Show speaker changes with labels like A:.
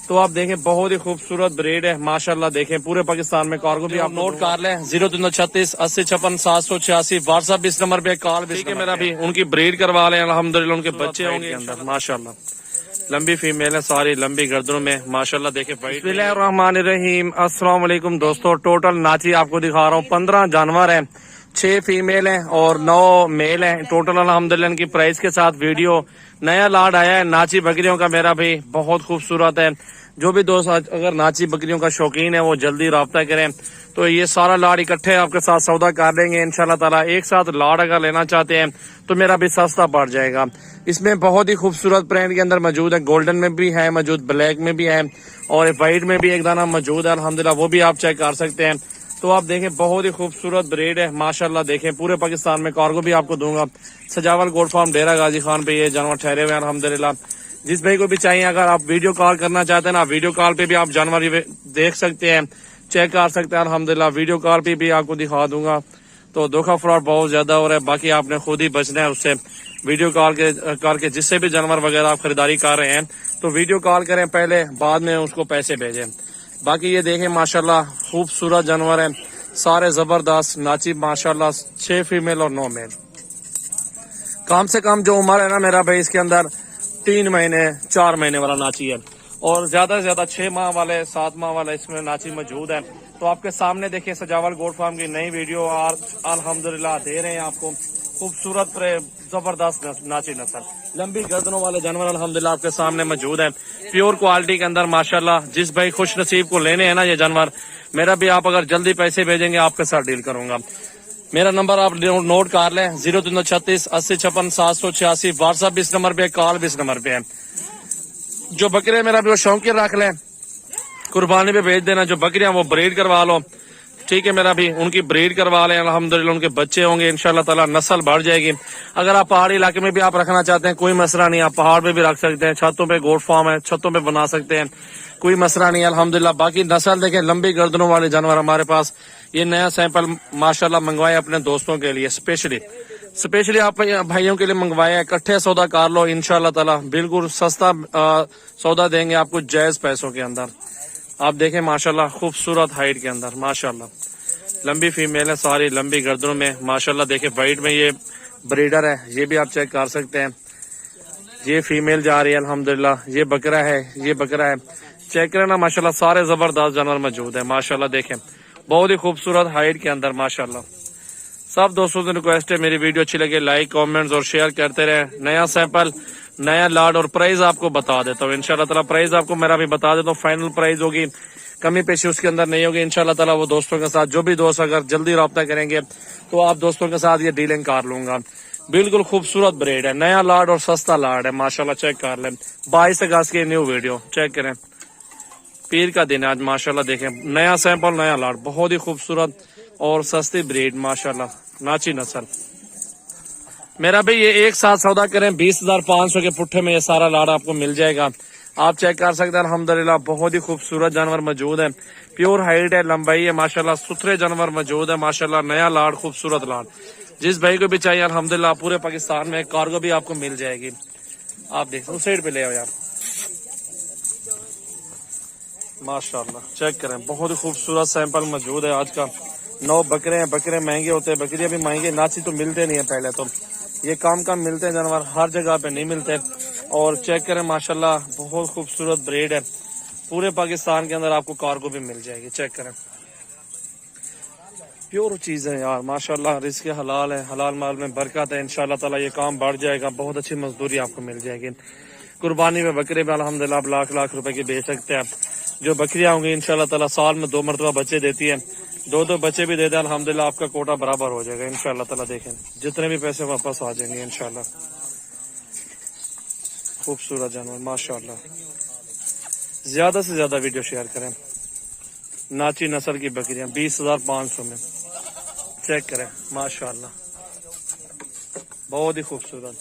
A: तो आप देखें बहुत ही खूबसूरत ब्रीड है माशाल्लाह। देखें पूरे पाकिस्तान में कार्गो भी आप नोट कर लें 0336 80 56 786 व्हाट्सएप इस नंबर पे कॉल भी ठीक है मेरा भी उनकी ब्रीड करवा लें अल्हम्दुलिल्लाह। उनके बच्चे होंगे अंदर माशाल्लाह, लंबी फीमेल है सारी, लंबी गर्दनों में माशाल्लाह। देखें बिस्मिल्लाहिर्रहमानिर्रहीम। अस्सलाम वालेकुम दोस्तों, टोटल नाची आपको दिखा रहा हूँ। 15 जानवर हैं, 6 फीमेल हैं और 9 मेल हैं टोटल अल्हम्दुलिल्लाह। इनकी प्राइस के साथ वीडियो नया लाड आया है नाची बकरियों का मेरा भी बहुत खूबसूरत है। जो भी दोस्त अगर नाची बकरियों का शौकीन है वो जल्दी राब्ता करें। तो ये सारा लाड इकट्ठे आपके साथ सौदा कर देंगे इंशाल्लाह ताला। एक साथ लाड अगर लेना चाहते हैं तो मेरा भी सस्ता पड़ जाएगा। इसमें बहुत ही खूबसूरत ब्रांड के अंदर मौजूद है, गोल्डन में भी है मौजूद, ब्लैक में भी है और व्हाइट में भी एक दाना मौजूद है अल्हम्दुलिल्लाह, वो भी आप चेक कर सकते हैं। तो आप देखें बहुत ही खूबसूरत ब्रीड है माशाल्लाह। देखें पूरे पाकिस्तान में कार्गो भी आपको दूंगा। सजावल गोट फार्म डेरा गाजी खान पे ये जानवर ठहरे हुए हैं अल्हम्दुलिल्लाह। जिस भाई को भी चाहिए अगर आप वीडियो कॉल करना चाहते हैं ना, वीडियो कॉल पे भी आप जानवर देख सकते हैं, चेक कर सकते हैं अल्हम्दुलिल्लाह। वीडियो कॉल पे भी आपको दिखा दूंगा। तो धोखा फ्रॉड बहुत ज्यादा हो रहा है, बाकी आपने खुद ही बचना है उससे। वीडियो कॉल करके जिससे भी जानवर वगैरह आप खरीदारी कर रहे हैं तो वीडियो कॉल करें पहले, बाद में उसको पैसे भेजें। बाकी ये देखें माशाल्लाह खूबसूरत जानवर है सारे, जबरदस्त नाची माशाल्लाह। 6 फीमेल और 9 मेल। कम से कम जो उम्र है ना मेरा भाई इसके अंदर 3 महीने 4 महीने वाला नाची है और ज्यादा से ज्यादा 6 माह वाले 7 माह वाले इसमें नाची मौजूद है। तो आपके सामने देखिए सजावल गोट फार्म की नई वीडियो और अल्हम्दुलिल्लाह दे रहे हैं आपको खूबसूरत जबरदस्त नाची नस्ल, लंबी गर्दनों वाले जानवर अल्हम्दुलिल्लाह आपके सामने मौजूद है प्योर क्वालिटी के अंदर माशाल्लाह। जिस भाई खुश नसीब को लेने हैं ना ये जानवर, मेरा भी आप अगर जल्दी पैसे भेजेंगे आपके साथ डील करूंगा। मेरा नंबर आप नोट कर लें 0336 80 56 786 व्हाट्सएप इस नंबर पे, कॉल भी इस नंबर पे है। जो बकरे मेरा भी वो शौकीन रख लें, कुर्बानी पे भेज देना। जो बकरियां वो ब्रीड करवा लो ठीक है मेरा भी, उनकी ब्रीड करवा लें अल्हम्दुलिल्लाह। उनके बच्चे होंगे इंशाल्लाह ताला, नस्ल बढ़ जाएगी। अगर आप पहाड़ी इलाके में भी आप रखना चाहते हैं कोई मसला नहीं, आप पहाड़ पे भी रख सकते हैं, छतों पे गोट फार्म है छतों पे बना सकते हैं, कोई मसला नहीं अल्हम्दुलिल्लाह। बाकी नस्ल देखें लंबी गर्दनों वाले जानवर हमारे पास। ये नया सैंपल माशाल्लाह मंगवाए अपने दोस्तों के लिए, स्पेशली आप भाइयों के लिए मंगवाए। इकट्ठे सौदा कर लो इंशाल्लाह ताला, बिल्कुल सस्ता सौदा देंगे आपको जायज पैसों के अंदर। आप देखें माशाल्लाह खूबसूरत हाइट के अंदर माशाल्लाह, लंबी फीमेल है सारी, लंबी गर्दनों में माशाल्लाह। देखें वाइट में ये ब्रीडर है, ये भी आप चेक कर सकते हैं। ये फीमेल जा रही है अल्हम्दुलिल्लाह। ये बकरा है, ये बकरा है, चेक करें ना माशाल्लाह। सारे जबरदस्त जानवर मौजूद है माशाल्लाह। देखें बहुत ही खूबसूरत हाइट के अंदर माशाल्लाह। सब दोस्तों से रिक्वेस्ट है मेरी वीडियो अच्छी लगे लाइक कमेंट्स और शेयर करते रहे। नया सैंपल नया लाड और प्राइस आपको बता देता हूँ इंशाल्लाह ताला। प्राइस आपको मेरा भी बता देता हूँ, फाइनल प्राइस होगी, कमी पेशी उसके अंदर नहीं होगी इंशाल्लाह ताला। वो दोस्तों के साथ जो भी दोस्त अगर जल्दी रब्ता करेंगे तो आप दोस्तों के साथ ये डीलिंग कर लूंगा। बिल्कुल खूबसूरत ब्रीड है, नया लाड और सस्ता लाड है माशाल्लाह। चेक कर लें 22 अगस्त की न्यू वीडियो चेक करें। पीर का दिन है आज माशाल्लाह। देखें नया सैंपल नया लाड, बहुत ही खूबसूरत और सस्ती ब्रीड माशाल्लाह, नाची नस्ल। मेरा भी ये एक साथ सौदा करें 20,500 के पुट्ठे में ये सारा लाड आपको मिल जाएगा। आप चेक कर सकते हैं अल्हम्दुलिल्लाह। बहुत ही खूबसूरत जानवर मौजूद है, प्योर हाइट है, लंबाई है माशाल्लाह, सुथरे जानवर मौजूद है माशाल्लाह। नया लाड खूबसूरत लाड, जिस भाई को भी चाहिए अल्हम्दुलिल्लाह पूरे पाकिस्तान में कार्गो भी आपको मिल जाएगी। आप देख उस साइड पे ले आओ यार माशाल्लाह। चेक करें बहुत ही खूबसूरत सैंपल मौजूद है आज का। 9 बकरे हैं, बकरे महंगे होते हैं, बकरियां भी महंगे, नाची तो मिलते नहीं है पहले तो, ये कम मिलते हैं जानवर, हर जगह पे नहीं मिलते। और चेक करें माशाल्लाह बहुत खूबसूरत ब्रीड है, पूरे पाकिस्तान के अंदर आपको कार्गो भी मिल जाएगी। चेक करें प्योर चीज है यार माशाल्लाह। रिस्क हलाल है, हलाल माल में बरकत है इंशाल्लाह ताला। ये काम बढ़ जाएगा, बहुत अच्छी मजदूरी आपको मिल जाएगी। कुर्बानी में बकरे में अल्हम्दुलिल्लाह आप लाख लाख रुपए की बेच सकते हैं। जो बकरियां होंगी इंशाल्लाह ताला साल में 2 मरतबा बच्चे देती है, 2 बच्चे भी देते हैं अल्हम्दुलिल्लाह, आपका कोटा बराबर हो जाएगा इंशाल्लाह ताला। देखें जितने भी पैसे वापस आ जाएंगे इंशाल्लाह। खूबसूरत जानवर माशाल्लाह। ज्यादा से ज्यादा वीडियो शेयर करें। नाची नस्ल की बकरियां 20,500 में चेक करें माशाल्लाह, बहुत ही खूबसूरत।